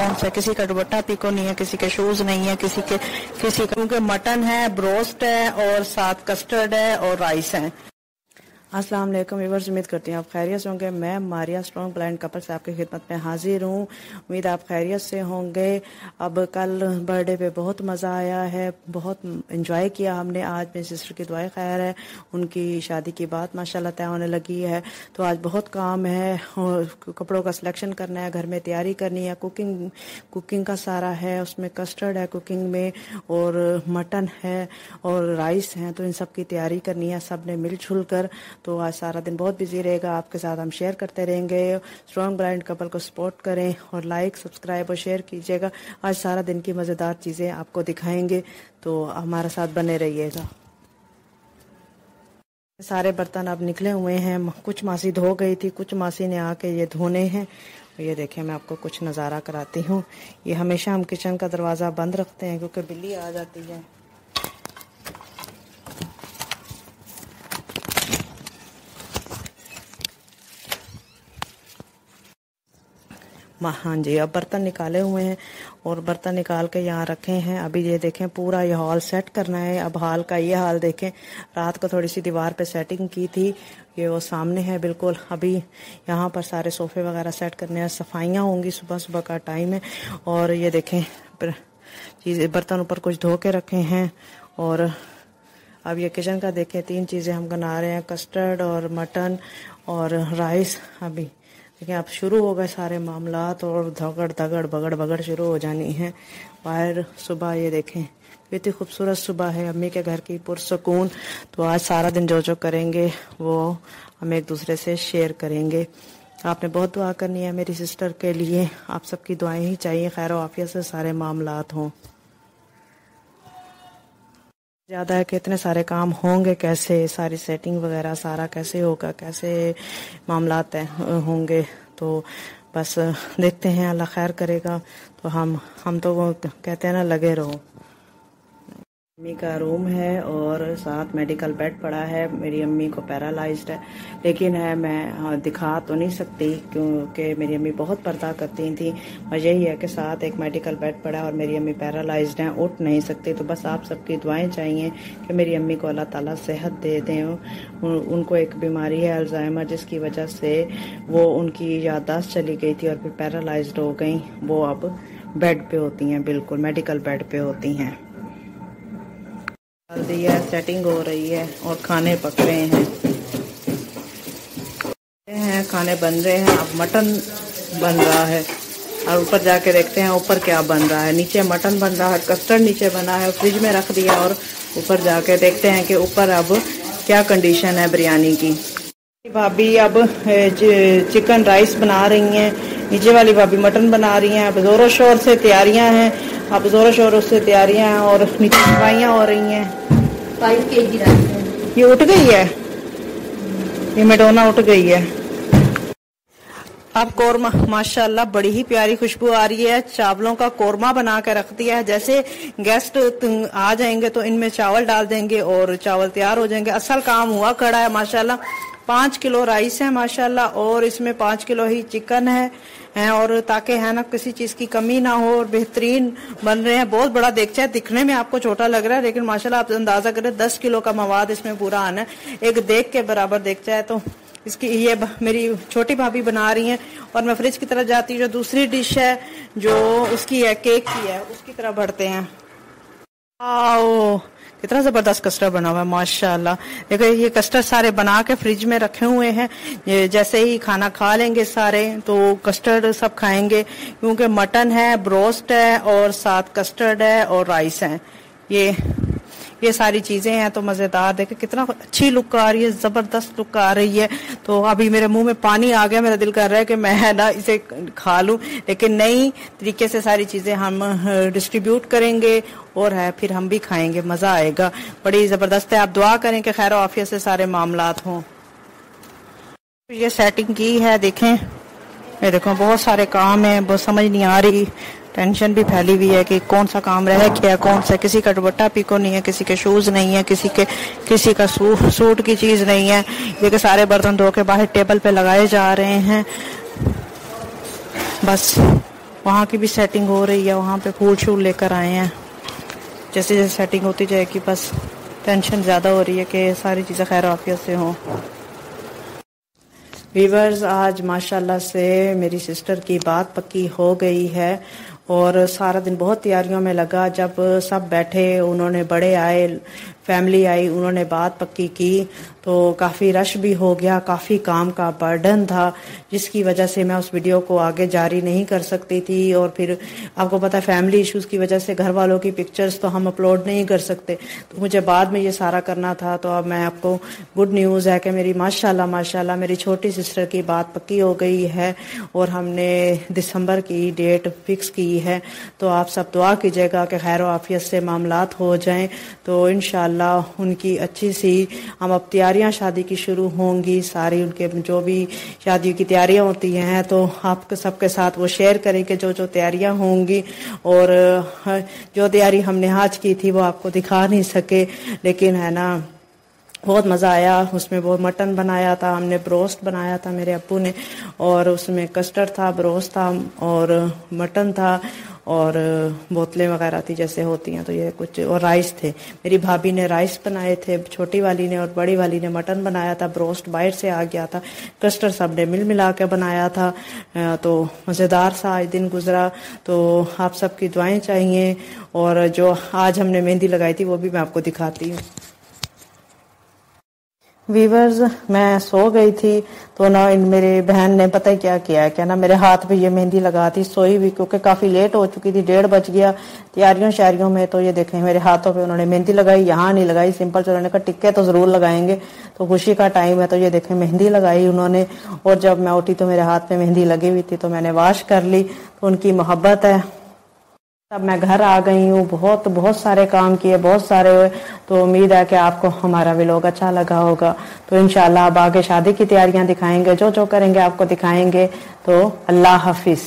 कौन सा, किसी का दुपट्टा पीको नहीं है, किसी के शूज नहीं है, किसी का क्योंकि मटन है, ब्रोस्ट है और साथ कस्टर्ड है और राइस है। अस्सलाम वालेकुम व्यूअर्स, उम्मीद करती हूँ आप खैरियत से होंगे। मैं मारिया स्ट्रॉन्ग ब्लाइंड कपल से आपकी खिदमत में हाजिर हूँ। उम्मीद आप खैरियत से होंगे। अब कल बर्थडे पे बहुत मज़ा आया है, बहुत इंजॉय किया हमने। आज मेरी सिस्टर की दुआएं खैर है, उनकी शादी की बात माशाल्लाह तय होने लगी है। तो आज बहुत काम है, कपड़ों का सिलेक्शन करना है, घर में तैयारी करनी है, कुकिंग का सारा है, उसमें कस्टर्ड है कुकिंग में और मटन है और राइस है, तो इन सब की तैयारी करनी है सब ने मिलजुल कर। तो आज सारा दिन बहुत बिजी रहेगा, आपके साथ हम शेयर करते रहेंगे। स्ट्रॉन्ग ब्लाइंड कपल को सपोर्ट करें और लाइक सब्सक्राइब और शेयर कीजिएगा। आज सारा दिन की मज़ेदार चीज़ें आपको दिखाएंगे, तो हमारे साथ बने रहिएगा। सारे बर्तन अब निकले हुए हैं, कुछ मासी धो गई थी, कुछ मासी ने आके ये धोने हैं। ये देखें, मैं आपको कुछ नज़ारा कराती हूँ। ये हमेशा हम किचन का दरवाज़ा बंद रखते हैं क्योंकि बिल्ली आ जाती है। हाँ जी, अब बर्तन निकाले हुए हैं और बर्तन निकाल के यहाँ रखे हैं। अभी ये देखें, पूरा ये हॉल सेट करना है। अब हॉल का ये हाल देखें, रात को थोड़ी सी दीवार पे सेटिंग की थी, ये वो सामने है बिल्कुल। अभी यहाँ पर सारे सोफे वगैरह सेट करने हैं, सफाइयाँ होंगी, सुबह सुबह का टाइम है। और ये देखें चीज़ें, बर्तन ऊपर कुछ धो के रखे हैं। और अब ये किचन का देखें, 3 चीज़ें हम बना रहे हैं, कस्टर्ड और मटन और राइस। अभी देखिए अब शुरू हो गए सारे मामलात और बगड़ बगड़ शुरू हो जानी है बाहर। सुबह ये देखें कितनी खूबसूरत सुबह है अम्मी के घर की, पुरसकून। तो आज सारा दिन जो जो करेंगे वो हम एक दूसरे से शेयर करेंगे। आपने बहुत दुआ करनी है मेरी सिस्टर के लिए, आप सबकी दुआएं ही चाहिए, खैर आफियत से सारे मामलात हों। ज़्यादा है कि इतने सारे काम होंगे कैसे, सारी सेटिंग वगैरह सारा कैसे होगा, कैसे मामलात होंगे। तो बस देखते हैं, अल्लाह खैर करेगा। तो हम तो वो कहते हैं ना, लगे रहो। अम्मी का रूम है और साथ मेडिकल बेड पड़ा है। मेरी अम्मी को पैरालाइज्ड है, लेकिन है मैं दिखा तो नहीं सकती क्योंकि मेरी अम्मी बहुत पर्दा करती थी। वजह यही है कि साथ एक मेडिकल बेड पड़ा है और मेरी अम्मी पैरालाइज्ड हैं, उठ नहीं सकती। तो बस आप सबकी दुआएं चाहिए कि मेरी अम्मी को अल्लाह ताला सेहत दे दें। उनको एक बीमारी है अल्जाइमर, जिसकी वजह से वो उनकी याददाश्त चली गई थी और फिर पैरालाइज्ड हो गई। वो अब बेड पे होती हैं, बिल्कुल मेडिकल बेड पे होती हैं। जल्दी है, सेटिंग हो रही है और खाने पक रहे हैं, खाने बन रहे हैं। अब मटन बन रहा है और ऊपर जाके देखते हैं ऊपर क्या बन रहा है। नीचे मटन बन रहा है, कस्टर्ड नीचे बना है, फ्रिज में रख दिया और ऊपर जाके देखते हैं कि ऊपर अब क्या कंडीशन है बिरयानी की। भाभी अब चिकन राइस बना रही हैं, नीचे वाली भाभी मटन बना रही हैं। अब जोरों शोर से तैयारियां हैं, अब जोरों शोरों से तैयारियां हैं और नीचे सफाइयां हो रही हैं। 5 kg राइस ये उठ गई है, ये मेडोना उठ गई है। अब कोरमा माशाल्लाह बड़ी ही प्यारी खुशबू आ रही है। चावलों का कोरमा बना के रख दिया है, जैसे गेस्ट आ जाएंगे तो इनमें चावल डाल देंगे और चावल तैयार हो जाएंगे। असल काम हुआ खड़ा है माशाल्लाह। 5 किलो राइस है माशाल्लाह और इसमें 5 किलो ही चिकन है और ताकि है ना किसी चीज की कमी ना हो और बेहतरीन बन रहे हैं। बहुत बड़ा देगचा है, दिखने में आपको छोटा लग रहा है लेकिन माशाल्लाह आप अंदाजा करें 10 किलो का मवाद इसमें पूरा आना है। एक देग के बराबर देगचा है। तो इसकी ये मेरी छोटी भाभी बना रही हैं और मैं फ्रिज की तरफ जाती हूँ। जो दूसरी डिश है जो उसकी है, केक की है, उसकी तरफ बढ़ते हैं। आओ, कितना जबरदस्त कस्टर्ड बना हुआ है माशाल्लाह। देखो ये कस्टर्ड सारे बना के फ्रिज में रखे हुए हैं, ये जैसे ही खाना खा लेंगे सारे तो कस्टर्ड सब खाएंगे क्योंकि मटन है, ब्रोस्ट है और साथ कस्टर्ड है और राइस है। ये सारी चीजें हैं तो मजेदार। देखे कितना अच्छी लुक आ रही है, जबरदस्त लुक आ रही है। तो अभी मेरे मुंह में पानी आ गया, मेरा दिल कर रहा है कि मैं है ना इसे खा लूं, लेकिन नई तरीके से सारी चीजें हम डिस्ट्रीब्यूट करेंगे और है फिर हम भी खाएंगे, मजा आएगा। बड़ी जबरदस्त है। आप दुआ करें कि खैर आफियत से सारे मामलात हों। ये सेटिंग की है, देखें ये देखो बहुत सारे काम है, बहुत समझ नहीं आ रही, टेंशन भी फैली हुई है कि कौन सा काम रह गया, कौन सा। किसी का दुपट्टा पीको नहीं है, किसी के शूज नहीं है, किसी का सूट की चीज नहीं है। ये सारे बर्तन धो के बाहर टेबल पे लगाए जा रहे हैं बस। वहाँ की भी सेटिंग हो रही है, वहाँ पे फूल शूल लेकर आए हैं। जैसे जैसे सेटिंग होती जाएगी, बस टेंशन ज़्यादा हो रही है कि सारी चीज़ें खैर आफियत से हों। वीवर्स, आज माशाल्लाह से मेरी सिस्टर की बात पक्की हो गई है और सारा दिन बहुत तैयारियों में लगा। जब सब बैठे, उन्होंने बड़े आए, फैमिली आई, उन्होंने बात पक्की की तो काफ़ी रश भी हो गया, काफ़ी काम का बर्डन था, जिसकी वजह से मैं उस वीडियो को आगे जारी नहीं कर सकती थी। और फिर आपको पता है फैमिली इश्यूज़ की वजह से घर वालों की पिक्चर्स तो हम अपलोड नहीं कर सकते, तो मुझे बाद में ये सारा करना था। तो अब मैं आपको गुड न्यूज़ है कि मेरी माशाल्लाह मेरी छोटी सिस्टर की बात पक्की हो गई है और हमने दिसंबर की डेट फिक्स की है। तो आप सब दुआ कीजिएगा कि खैर आफियत से मामलात हो जाएं, तो इंशाल्लाह उनकी अच्छी सी हम अब तैयारियां शादी की शुरू होंगी। सारी उनके जो भी शादी की तैयारियां होती हैं तो आप सबके साथ वो शेयर करेंगे जो जो तैयारियां होंगी। और जो तैयारी हमने आज की थी वो आपको दिखा नहीं सके, लेकिन है ना बहुत मज़ा आया। उसमें वो मटन बनाया था हमने, ब्रोस्ट बनाया था मेरे अब्बू ने, और उसमें कस्टर्ड था, ब्रोस्ट था और मटन था और बोतलें वगैरह थी जैसे होती हैं, तो ये कुछ, और राइस थे। मेरी भाभी ने राइस बनाए थे, छोटी वाली ने, और बड़ी वाली ने मटन बनाया था। ब्रोस्ट बाहर से आ गया था, कस्टर्ड सब ने मिल मिला के बनाया था। तो मज़ेदार सा आज दिन गुजरा। तो आप सबकी दुआएं चाहिए। और जो आज हमने मेहंदी लगाई थी वो भी मैं आपको दिखाती हूँ। वीवर्स, मैं सो गई थी तो ना मेरे बहन ने पता ही क्या किया है, क्या ना मेरे हाथ पे ये मेहंदी लगा दी सोई हुई, क्योंकि काफ़ी लेट हो चुकी थी, 1:30 बज गया तैयारियों शायरियों में। तो ये देखें मेरे हाथों पे उन्होंने मेहंदी लगाई, यहाँ नहीं लगाई सिंपल, तो उन्होंने कहा टिक्के तो ज़रूर लगाएंगे, तो खुशी का टाइम है। तो ये देखें मेहंदी लगाई उन्होंने, और जब मैं उठी तो मेरे हाथ में मेहंदी लगी हुई थी, तो मैंने वाश कर ली। तो उनकी मोहब्बत है। अब मैं घर आ गई हूँ, बहुत सारे काम किए, बहुत सारे हुए। तो उम्मीद है कि आपको हमारा व्लॉग अच्छा लगा होगा। तो इंशाल्लाह अब आगे शादी की तैयारियां दिखाएंगे, जो जो करेंगे आपको दिखाएंगे। तो अल्लाह हाफिज।